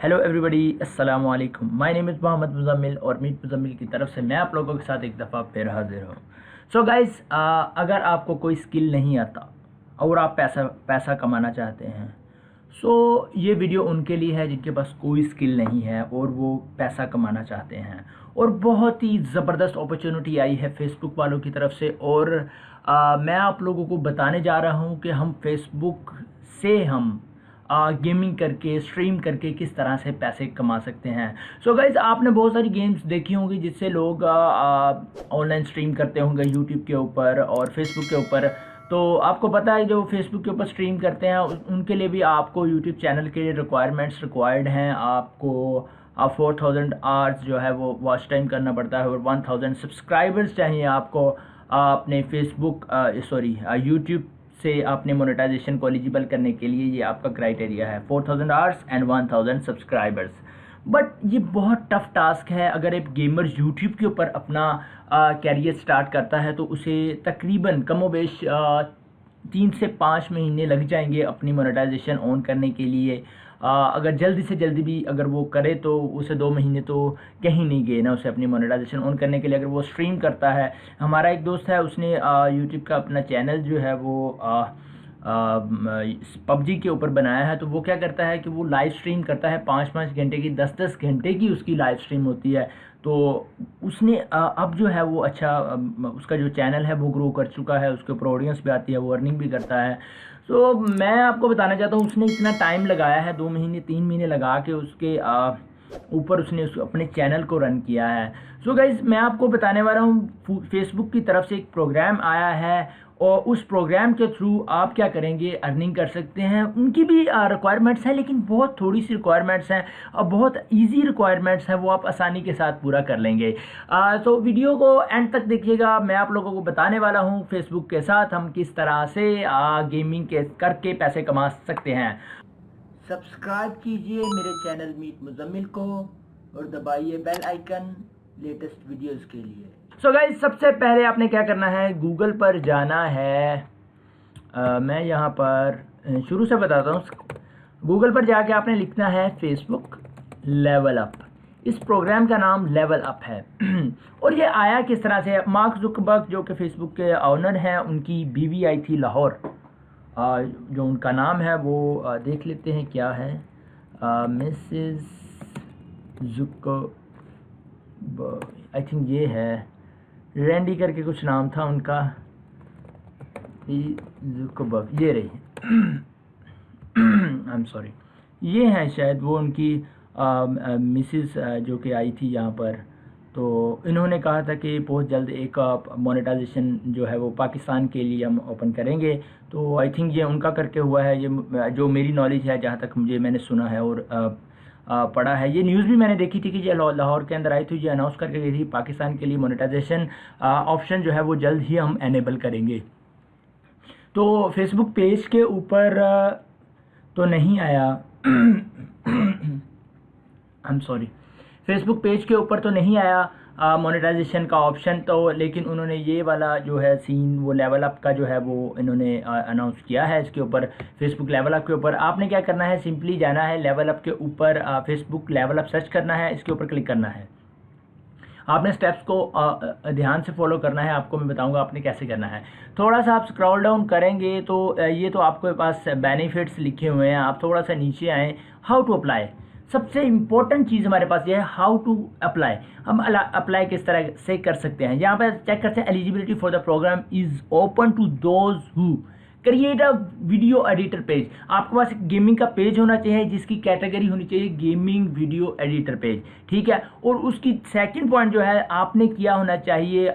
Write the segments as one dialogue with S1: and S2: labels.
S1: Hello everybody, अस्सलाम वालेकुम। My name is Mohammed Muzammil और मीट मुज़म्मिल की तरफ से मैं आप लोगों के साथ एक दफ़ा फिर हाजिर हूँ। सो गाइस, अगर आपको कोई स्किल नहीं आता और आप पैसा पैसा कमाना चाहते हैं, सो ये वीडियो उनके लिए है जिनके पास कोई स्किल नहीं है और वो पैसा कमाना चाहते हैं। और बहुत ही ज़बरदस्त अपॉर्चुनिटी आई है फेसबुक वालों की तरफ से। और मैं आप लोगों को बताने जा रहा हूँ कि हम फेसबुक से हम गेमिंग करके स्ट्रीम करके किस तरह से पैसे कमा सकते हैं। सो गाइज, आपने बहुत सारी गेम्स देखी होंगी जिससे लोग ऑनलाइन स्ट्रीम करते होंगे यूट्यूब के ऊपर और फेसबुक के ऊपर। तो आपको पता है जो फेसबुक के ऊपर स्ट्रीम करते हैं उनके लिए भी आपको यूट्यूब चैनल के रिक्वायरमेंट्स रिक्वायर्ड हैं। आपको 4000 आवर्स जो है वो वॉच टाइम करना पड़ता है और 1000 सब्सक्राइबर्स चाहिए आपको अपने फेसबुक यूट्यूब से अपने मोनेटाइजेशन को एलिजिबल करने के लिए। ये आपका क्राइटेरिया है 4000 आवर्स एंड 1000 सब्सक्राइबर्स। बट ये बहुत टफ टास्क है। अगर एक गेमर यूट्यूब के ऊपर अपना कैरियर स्टार्ट करता है तो उसे तकरीबन कमोबेश 3 से 5 महीने लग जाएंगे अपनी मोनेटाइजेशन ऑन करने के लिए। अगर जल्दी से जल्दी भी अगर वो करे तो उसे 2 महीने तो कहीं नहीं गए ना उसे अपनी मोनेटाइजेशन ऑन करने के लिए। अगर वो स्ट्रीम करता है, हमारा एक दोस्त है उसने यूट्यूब का अपना चैनल जो है वो पबजी के ऊपर बनाया है। तो वो क्या करता है कि वो लाइव स्ट्रीम करता है 5-5 घंटे की, 10-10 घंटे की उसकी लाइव स्ट्रीम होती है। तो उसने अब जो है वो अच्छा उसका जो चैनल है वो ग्रो कर चुका है, उसके ऊपर ऑडियंस भी आती है, वो अर्निंग भी करता है। तो मैं आपको बताना चाहता हूँ उसने इतना टाइम लगाया है, 2 महीने 3 महीने लगा के उसके ऊपर उसने अपने चैनल को रन किया है। सो गाइज, मैं आपको बताने वाला हूँ फेसबुक की तरफ से एक प्रोग्राम आया है और उस प्रोग्राम के थ्रू आप क्या करेंगे, अर्निंग कर सकते हैं। उनकी भी रिक्वायरमेंट्स हैं लेकिन बहुत थोड़ी सी रिक्वायरमेंट्स हैं और बहुत इजी रिक्वायरमेंट्स हैं, वो आप आसानी के साथ पूरा कर लेंगे। तो वीडियो को एंड तक देखिएगा। मैं आप लोगों को बताने वाला हूँ फेसबुक के साथ हम किस तरह से गेमिंग के करके पैसे कमा सकते हैं। सब्सक्राइब कीजिए मेरे चैनल मीट मुज़म्मिल को और दबाइए बेल आइकन लेटेस्ट वीडियोस के लिए। सो गाइज, सबसे पहले आपने क्या करना है, गूगल पर जाना है। मैं यहाँ पर शुरू से बताता हूँ। गूगल पर जाके आपने लिखना है फेसबुक लेवल अप। इस प्रोग्राम का नाम लेवल अप है। और ये आया किस तरह से, मार्क जुकरबर्ग जो कि फेसबुक के ओनर हैं, उनकी बीवी आई थी लाहौर। जो उनका नाम है वो देख लेते हैं क्या है, मिसेस जुकरबर्ग, आई थिंक ये है, रैंडी करके कुछ नाम था उनका, जुकरबर्ग, ये रही। आई एम सॉरी, ये हैं शायद वो उनकी मिसेस जो कि आई थी यहाँ पर। तो इन्होंने कहा था कि बहुत जल्द एक मोनेटाइजेशन जो है वो पाकिस्तान के लिए हम ओपन करेंगे। तो आई थिंक ये उनका करके हुआ है, ये जो मेरी नॉलेज है जहाँ तक मैंने सुना है और पढ़ा है। ये न्यूज़ भी मैंने देखी थी कि ये लाहौर के अंदर आई थी, ये अनाउंस करके गई थी पाकिस्तान के लिए मोनेटाइजेशन ऑप्शन जो है वो जल्द ही हम एनेबल करेंगे। तो फेसबुक पेज के ऊपर तो नहीं आया, I am sorry, Facebook page के ऊपर तो नहीं आया मोनेटाइजेशन का ऑप्शन। तो लेकिन उन्होंने ये वाला जो है सीन वो लेवल अप का जो है वो इन्होंने अनाउंस किया है। इसके ऊपर फेसबुक लेवल अप के ऊपर आपने क्या करना है, सिंपली जाना है लेवल अप के ऊपर, फेसबुक लेवल अप सर्च करना है, इसके ऊपर क्लिक करना है। आपने स्टेप्स को ध्यान से फॉलो करना है, आपको मैं बताऊंगा आपने कैसे करना है। थोड़ा सा आप स्क्रॉल डाउन करेंगे तो ये तो आपके पास बेनिफिट्स लिखे हुए हैं। आप थोड़ा सा नीचे आएँ, हाउ टू अप्लाई, सबसे इम्पोर्टेंट चीज़ हमारे पास ये है हाउ टू अप्लाई। हम अप्लाई किस तरह से कर सकते हैं, यहाँ पर चेक करते हैं eligibility for the program is open to those who create a video editor page. आपके पास एक गेमिंग का पेज होना चाहिए जिसकी कैटेगरी होनी चाहिए गेमिंग वीडियो एडिटर पेज, ठीक है। और उसकी सेकंड पॉइंट जो है आपने किया होना चाहिए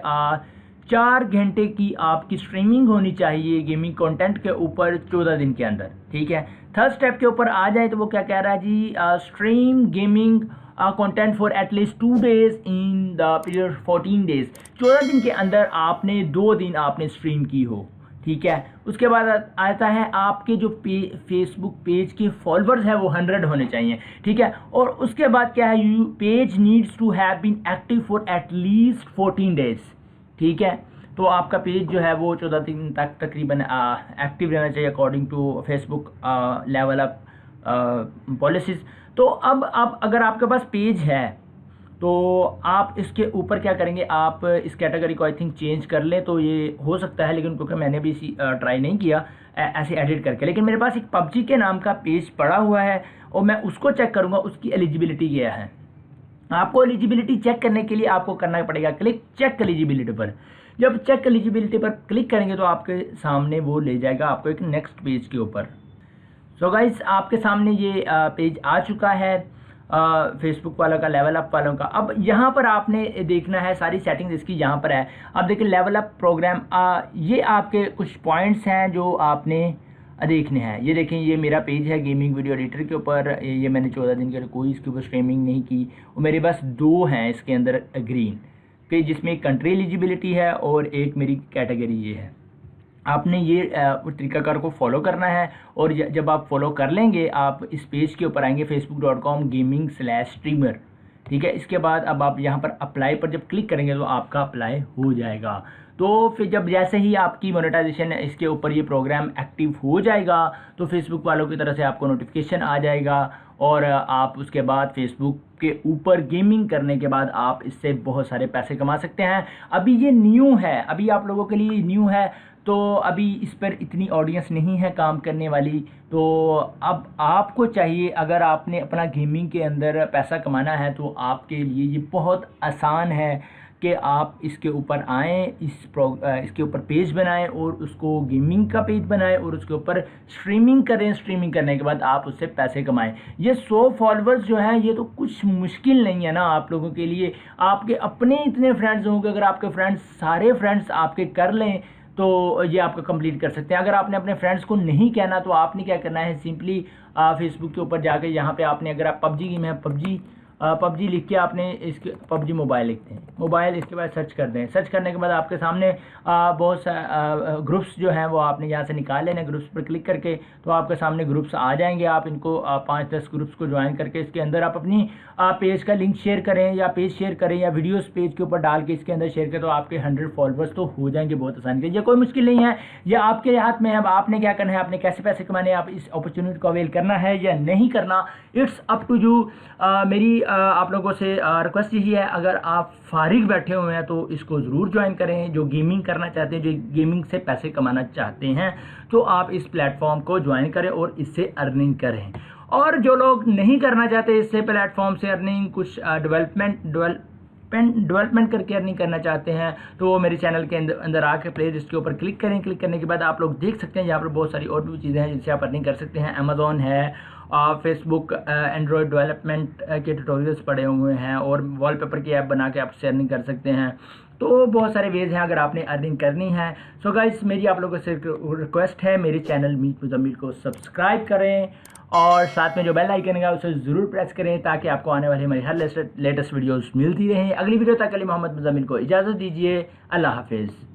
S1: 4 घंटे की आपकी स्ट्रीमिंग होनी चाहिए गेमिंग कंटेंट के ऊपर 14 दिन के अंदर, ठीक है। थर्ड स्टेप के ऊपर आ जाए तो वो क्या कह रहा है जी, stream gaming content for at least 2 days in the period 14 days. 14 दिन के अंदर आपने 2 दिन आपने स्ट्रीम की हो, ठीक है। उसके बाद आता है आपके जो फेसबुक पेज के फॉलोअर्स है वो 100 होने चाहिए, ठीक है। और उसके बाद क्या है, you page needs to have been active for at least 14 days, ठीक है। तो आपका पेज जो है वो 14 दिन तक तकरीबन एक्टिव रहना चाहिए according to Facebook level up policies. तो अब अगर आपके पास पेज है तो आप इसके ऊपर क्या करेंगे, आप इस कैटेगरी को आई थिंक चेंज कर लें तो ये हो सकता है, लेकिन क्योंकि मैंने भी इसी ट्राई नहीं किया ऐसे एडिट करके। लेकिन मेरे पास एक पबजी के नाम का पेज पड़ा हुआ है और मैं उसको चेक करूँगा उसकी एलिजिबिलिटी क्या है। आपको एलिजिबिलिटी चेक करने के लिए आपको करना पड़ेगा क्लिक चेक एलिजिबिलिटी पर। जब चेक एलिजिबिलिटी पर क्लिक करेंगे तो आपके सामने वो ले जाएगा आपको एक नेक्स्ट पेज के ऊपर। सो गाइस, आपके सामने ये पेज आ चुका है फेसबुक वालों का, लेवल अप वालों का। अब यहाँ पर आपने देखना है सारी सेटिंग्स इसकी यहाँ पर है। अब देखिए लेवल अप प्रोग्राम, ये आपके कुछ पॉइंट्स हैं जो आपने देखने हैं। ये देखें, ये मेरा पेज है गेमिंग वीडियो एडिटर के ऊपर। ये मैंने 14 दिन के लिए कोई इसके ऊपर स्ट्रीमिंग नहीं की और मेरे पास 2 हैं इसके अंदर ग्रीन के, जिसमें एक कंट्री एलिजिबिलिटी है और एक मेरी कैटेगरी ये है। आपने ये तरीकाकार को फॉलो करना है और जब आप फॉलो कर लेंगे आप इस पेज के ऊपर आएंगे facebook.com/gaming/streamer। ठीक है, इसके बाद अब आप यहाँ पर अप्लाई पर जब क्लिक करेंगे तो आपका अप्लाई हो जाएगा। तो फिर जब जैसे ही आपकी मोनेटाइजेशन इसके ऊपर ये प्रोग्राम एक्टिव हो जाएगा तो फेसबुक वालों की तरफ से आपको नोटिफिकेशन आ जाएगा और आप उसके बाद फेसबुक के ऊपर गेमिंग करने के बाद आप इससे बहुत सारे पैसे कमा सकते हैं। अभी ये न्यू है, अभी आप लोगों के लिए न्यू है, तो अभी इस पर इतनी ऑडियंस नहीं है काम करने वाली। तो अब आपको चाहिए, अगर आपने अपना गेमिंग के अंदर पैसा कमाना है तो आपके लिए ये बहुत आसान है कि आप इसके ऊपर आएँ, इसके ऊपर पेज बनाएं और उसको गेमिंग का पेज बनाएं और उसके ऊपर स्ट्रीमिंग करें। स्ट्रीमिंग करने के बाद आप उससे पैसे कमाएं। ये 100 फॉलोअर्स जो हैं ये तो कुछ मुश्किल नहीं है ना आप लोगों के लिए। आपके अपने इतने फ्रेंड्स होंगे, अगर आपके फ्रेंड्स सारे फ्रेंड्स आपके कर लें तो ये आपका कंप्लीट कर सकते हैं। अगर आपने अपने फ्रेंड्स को नहीं कहना तो आपने क्या करना है, सिंपली फेसबुक के ऊपर जाके यहाँ पे आपने, अगर आप पबजी गेम है, पबजी लिख के आपने इसके पबजी मोबाइल लिखते हैं, मोबाइल, इसके बाद सर्च कर दें। सर्च करने के बाद आपके सामने बहुत सा ग्रुप्स जो हैं वो आपने यहाँ से निकाल लेने। ग्रुप्स पर क्लिक करके तो आपके सामने ग्रुप्स आ जाएंगे। आप इनको 5-10 ग्रुप्स को ज्वाइन करके इसके अंदर आप अपनी पेज का लिंक शेयर करें या पेज शेयर करें या वीडियोस पेज के ऊपर डाल के इसके अंदर शेयर करें तो आपके 100 फॉलोअर्स तो हो जाएंगे बहुत आसानी से। ये कोई मुश्किल नहीं है, ये आपके हाथ में है। अब आपने क्या करना है, आपने कैसे पैसे कमाने हैं, आप इस अपॉर्चुनिटी को अवेल करना है या नहीं करना, इट्स अप टू यू। मेरी आप लोगों से रिक्वेस्ट यही है, अगर आप फारिग बैठे हुए हैं तो इसको ज़रूर ज्वाइन करें। जो गेमिंग करना चाहते हैं, जो गेमिंग से पैसे कमाना चाहते हैं, तो आप इस प्लेटफॉर्म को ज्वाइन करें और इससे अर्निंग करें। और जो लोग नहीं करना चाहते इससे प्लेटफॉर्म से अर्निंग, कुछ डेवलपमेंट करके अर्निंग करना चाहते हैं, तो वो मेरे चैनल के अंदर आके प्ले लिस्ट के ऊपर क्लिक करें। क्लिक करने के बाद आप लोग देख सकते हैं यहाँ पर बहुत सारी और भी चीज़ें हैं जिनसे आप अर्निंग कर सकते हैं। अमेज़ॉन है, फेसबुक एंड्रॉयड डेवलपमेंट के ट्यूटोरियल्स पड़े हुए हैं और वॉलपेपर की ऐप बना के आप अर्निंग कर सकते हैं। तो बहुत सारे वेज हैं अगर आपने अर्निंग करनी है। सो गाइस, मेरी आप लोगों से रिक्वेस्ट है, मेरे चैनल मीत मुज़म्मिल को सब्सक्राइब करें और साथ में जो बेल आइकन है उसे ज़रूर प्रेस करें ताकि आपको आने वाली हमारी हर लेटेस्ट वीडियोस मिलती रहें। अगली वीडियो तक के लिए मोहम्मद मुज़म्मिल को इजाज़त दीजिए। अल्लाह हाफिज़।